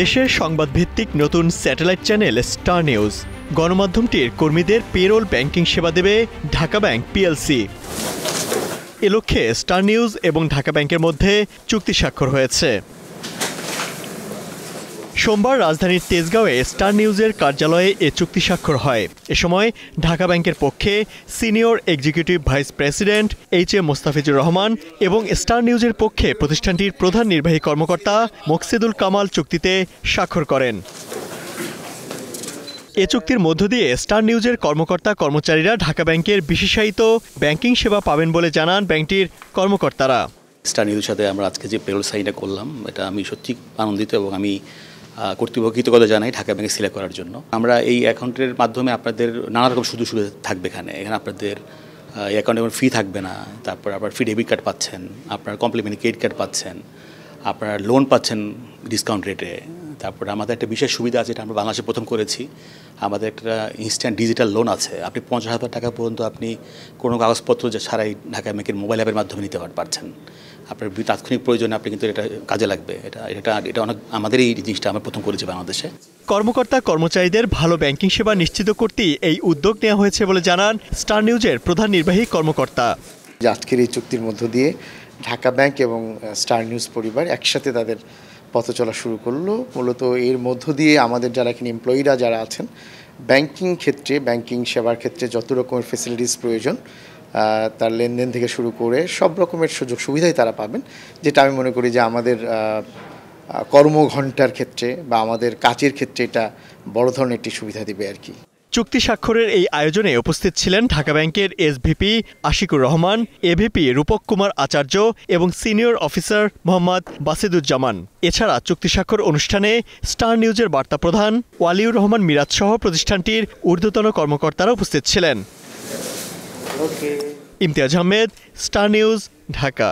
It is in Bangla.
দেশের সংবাদভিত্তিক নতুন স্যাটেলাইট চ্যানেল স্টার নিউজ গণমাধ্যমটির কর্মীদের পেরোল ব্যাংকিং সেবা দেবে ঢাকা ব্যাংক পিএলসি। এ লক্ষ্যে স্টার নিউজ এবং ঢাকা ব্যাংকের মধ্যে চুক্তি স্বাক্ষর হয়েছে। সোমবার রাজধানীর তেজগাঁওয়ে স্টার নিউজের কার্যালয়ে এ চুক্তি স্বাক্ষর হয়। এ সময় ঢাকা ব্যাংকের পক্ষে senior executive vice president HM. Mostafizur Rahman এবং স্টার নিউজের পক্ষে প্রতিষ্ঠানটির প্রধান নির্বাহী কর্মকর্তা মোকসেদুল কামাল চুক্তিতে স্বাক্ষর করেন। এ চুক্তির মধ্য দিয়ে স্টার নিউজের কর্মকর্তা কর্মচারীরা ঢাকা ব্যাংকের বিশেষায়িত ব্যাংকিং সেবা পাবেন বলে জানান ব্যাংকটির কর্মকর্তারা। স্টার নিউজের সাথে আমরা আজকে যে পেরোল সাইনটা করলাম, এটা আমি সত্যি আনন্দিত এবং আমি কর্তৃপক্ষ কৃতজ্ঞতা জানাই ঢাকা ব্যাংকে সিলেক্ট করার জন্য। আমরা এই অ্যাকাউন্টের মাধ্যমে আপনাদের নানা রকম সুযোগ সুবিধা থাকবে। এখানে আপনাদের এই অ্যাকাউন্টে ফি থাকবে না, তারপর আপনার ফ্রি ডেবিট কার্ড পাচ্ছেন, আপনার কমপ্লিমেন্টারি ক্রেডিট কার্ড পাচ্ছেন, আপনার লোন পাচ্ছেন ডিসকাউন্ট রেটে। তারপরে আমাদের একটা বিশেষ সুবিধা আছে, এটা আমরা বাংলাদেশে প্রথম করেছি। আমাদের একটা ইনস্ট্যান্ট ডিজিটাল লোন আছে। আপনি 50,000 টাকা পর্যন্ত আপনি কোনো কাগজপত্র ছাড়াই ঢাকা ব্যাংকের মোবাইল অ্যাপের মাধ্যমে নিতে পারছেন। আপনার তাৎক্ষণিক প্রয়োজনে আপনি কিন্তু এটা কাজে লাগবে। এটা অনেক আমাদের এই জিনিসটা আমরা প্রথম করেছি বাংলাদেশে। কর্মকর্তা কর্মচারীদের ভালো ব্যাংকিং সেবা নিশ্চিত করতেই এই উদ্যোগ নেওয়া হয়েছে বলে জানান স্টার নিউজের প্রধান নির্বাহী কর্মকর্তা। আজকের এই চুক্তির মধ্য দিয়ে ঢাকা ব্যাংক এবং স্টার নিউজ পরিবার একসাথে তাদের পথ চলা শুরু করলো। মূলত এর মধ্য দিয়ে আমাদের যারা এখানে এমপ্লয়িরা যারা আছেন, ব্যাংকিং ক্ষেত্রে ব্যাংকিং সেবার ক্ষেত্রে যত রকমের ফেসিলিটিস প্রয়োজন, তার লেনদেন থেকে শুরু করে সব রকমের সুযোগ সুবিধাই তারা পাবেন, যেটা আমি মনে করি যে আমাদের কর্মঘণ্টার ক্ষেত্রে বা আমাদের কাজের ক্ষেত্রে এটা বড় ধরনের একটি সুবিধা দিবে আর কি। চুক্তি স্বাক্ষরের এই আয়োজনে উপস্থিত ছিলেন ঢাকা ব্যাংকের এসভিপি আশিকুর রহমান, এভিপি রূপক কুমার আচার্য এবং সিনিয়র অফিসার মোহাম্মদ বাসিদুজ্জামান। এছাড়া চুক্তি স্বাক্ষর অনুষ্ঠানে স্টার নিউজের বার্তা প্রধান ওয়ালিউর রহমান মিরাজ সহ প্রতিষ্ঠানটির ঊর্ধ্বতন কর্মকর্তারা উপস্থিত ছিলেন। Imtiaz Ahmed, star news, Dhaka.